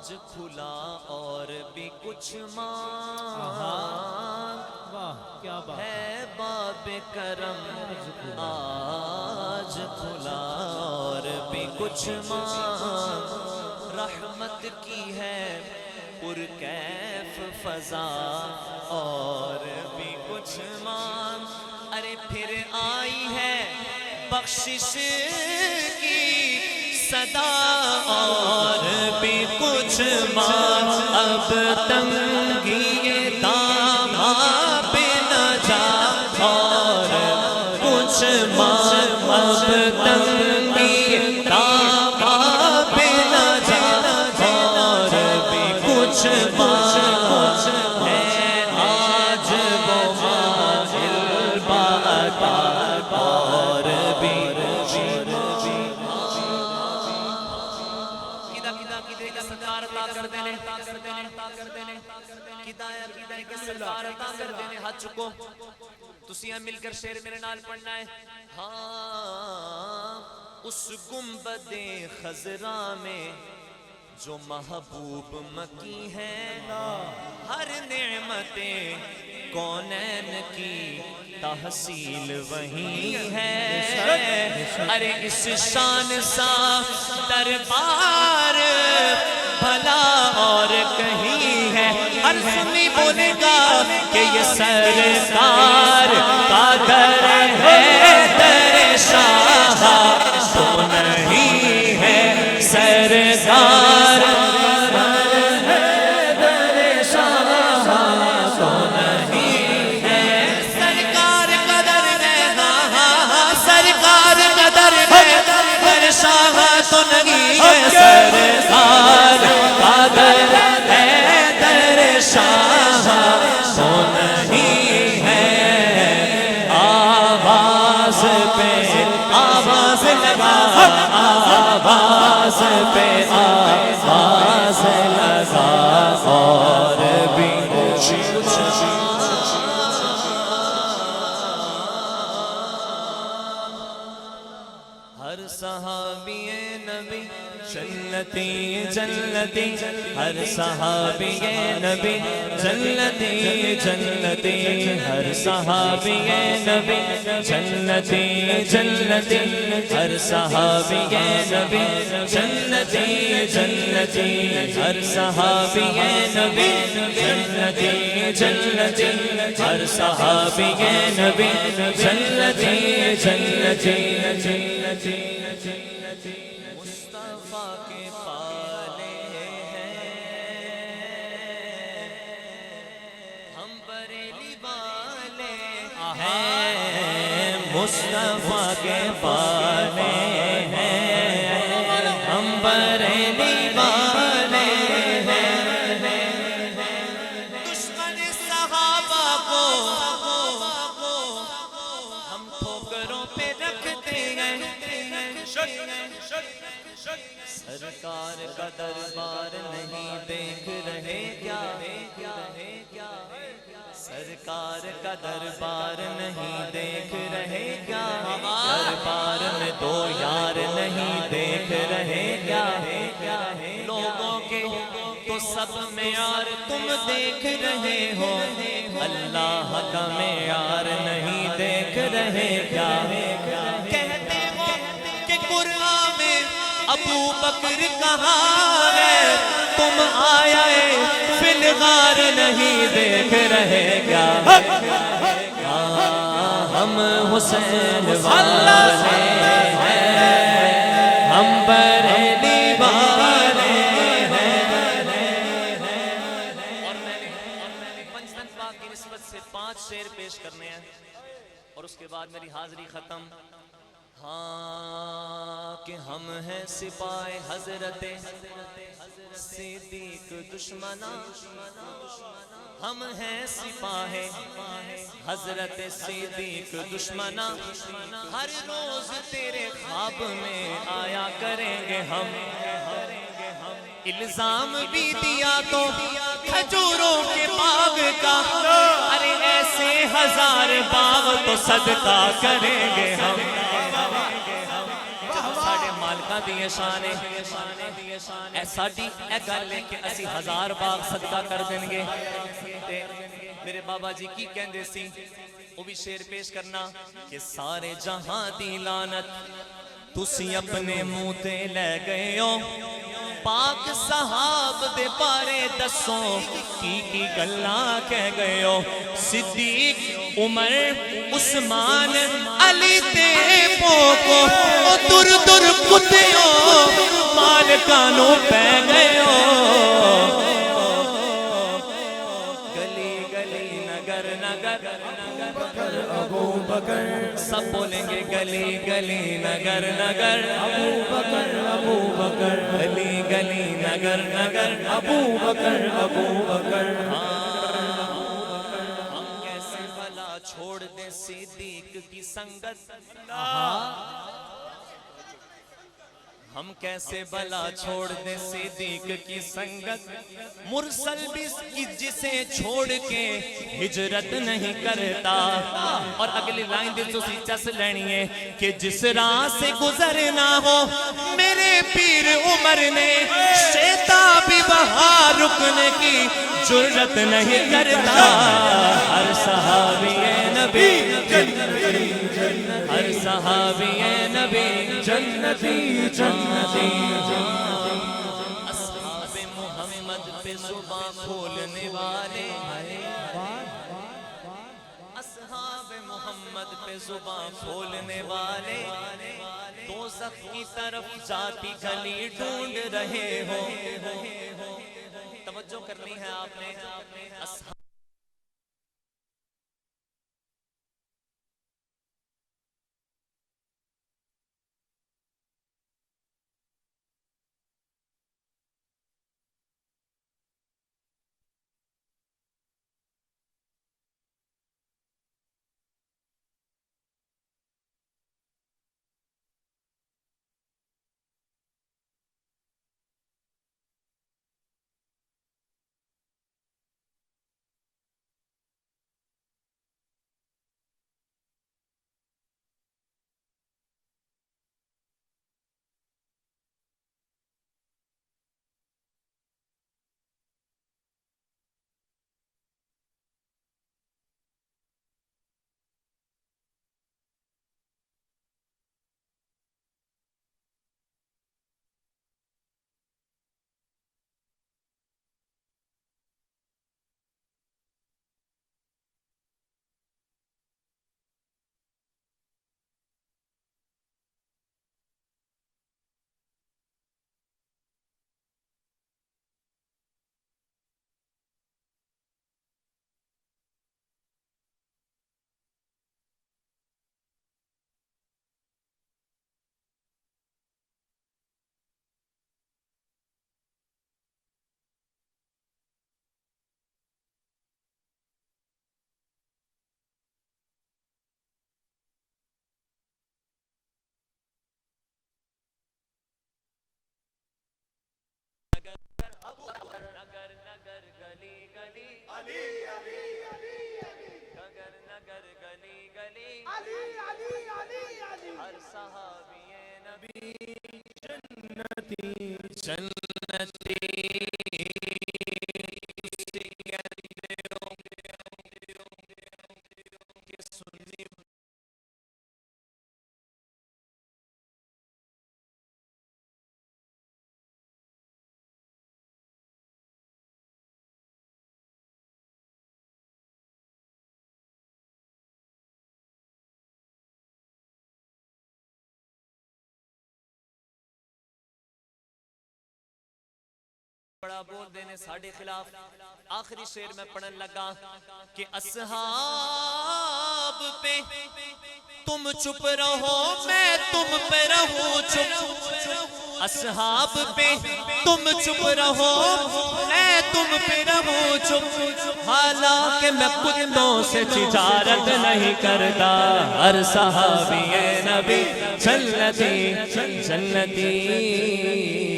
آج کھلا اور بھی کچھ مانگ کیا بات ہے باب کرم آج کھلا اور بھی کچھ مانگ رحمت کی ہے پرکیف فضا اور بھی کچھ مانگ ارے پھر آئی ہے بخشش کی صدا اور بھی کچھ مانگ اب تنگی داماں پہ نہ جا اور کچھ مانگ اب تنگی داماں پہ نہ جا اور بھی کچھ مانگ ہے آج وہ منزل باعطا اور بھی ہاتھ چکو تسیاں مل کر شعر میرے نال پڑھنا ہے ہاں اس گنبد خضرا میں جو محبوب مکی ہے ہر نعمت کونین کی تحصیل وہی ہے ارے اس شان سا دربار بھلا اور کہیں ہے ہر سنی بولے گا کہ یہ سرکار کا در ہے در شاہ تو نہیں ہے سرکار تو نہیں ہے سرکار قادر ہے در شاہ تو نہیں ہے آواز پہ آواز لگا آواز پہ آواز لگا اور بھی کچھ ہر صحابی نبی جنتی جنتی ہر صحابی نبی جنتی جنتی ہر صحابی نبی جنتی جنتی ہر صحابی نبی جنتی جنتی ہر صحابی نبی جنتی جنتی ہر صحابی نبی جنتی جنتی مصطفیٰ کے پالے ہیں ہم بریلی والے ہیں مصطفیٰ کے پالے ہیں ہم بریلی والے ہیں دشمن صحابہ کو ہم ٹھوکروں پہ رکھتے ہیں سرکار کا دربار نہیں دیکھ رہے کیا سرکار کا دربار نہیں دیکھ رہے کیا دربار میں دو یار نہیں دیکھ رہے کیا لوگوں کے تو سب معیار تم دیکھ رہے ہو اللہ کا معیار نہیں دیکھ رہے کیا کہتے ہو کہ قرآن میں ابو بکر کہاں ہے تم آئے فی الغار نہیں دیکھ رہے کیا ہم حسین والے ہیں ہم بریلی والے ہیں اور میں نے پنجتن پاک کی نسبت سے 5 شعر پیش کرنے ہیں اور اس کے بعد میری حاضری ختم ہاں کہ ہم ہیں سپاہ حضرت صدیق دشمنا ہم ہیں سپاہ حضرت صدیق دشمنا ہر روز تیرے خواب میں آیا کریں گے ہم الزام بھی دیا تو کھجوروں کے باغ کا ارے ایسے 1000 باغ تو صدقہ کریں گے ہم پاکاں دی شان ہے اے ساڈی اے گل ہے کہ اسی 1000 باغ صدقہ کر دیں گے تے میرے بابا جی کی کہندے سی وہ بھی شعر پیش کرنا کہ سارے جہاں دی لعنت تسی اپنے منہ تے لے گئے ہو پاک صحاب دے بارے دسو کی گلاں کہہ گئے ہو صدیق عمر عثمان علی تے پوکو او در در کتیو مالکانو پہ گئے ہو گلی گلی نگر نگر ابو بکر سب بولیں گے گلی گلی نگر نگر ابو بکر گلی گلی نگر نگر ابو بکر ہم کیسے بھلا چھوڑ دیں صدیق کی سنگت ہم کیسے بلا چھوڑ دیں صدیق کی سنگت مرسل بھی جسے چھوڑ کے ہجرت نہیں کرتا اور اگلی لائن دل تو سی چس لینی ہے کہ جس راہ سے گزرنا ہو میرے پیر عمر نے شیطان وہاں رکنے کی جرت نہیں کرتا ہر صحابی نبی ہر صحابی نبی جنتی اصحاب محمد پہ زباں کھولنے والے اصحاب محمد پہ زباں کھولنے والے دوزخ کی طرف جاتی گلی ڈھونڈ رہے ہو توجہ کرنی ہے آپ نے نگر نگر گلی گلی علی علی علی نگر نگر گلی گلی علی علی علی علی ہر صحابی نبی جنتی جنتی بڑا بول دینے ساڑھے خلاف آخری شعر میں پڑھن لگا کہ اصحاب پہ تم چپ رہو میں تم پہ رہوں چپ اصحاب پہ تم چپ رہو میں تم پہ رہوں چپ حالانکہ میں کتوں سے تجارت نہیں کرتا ہر صحابی نبی جنتی جنتی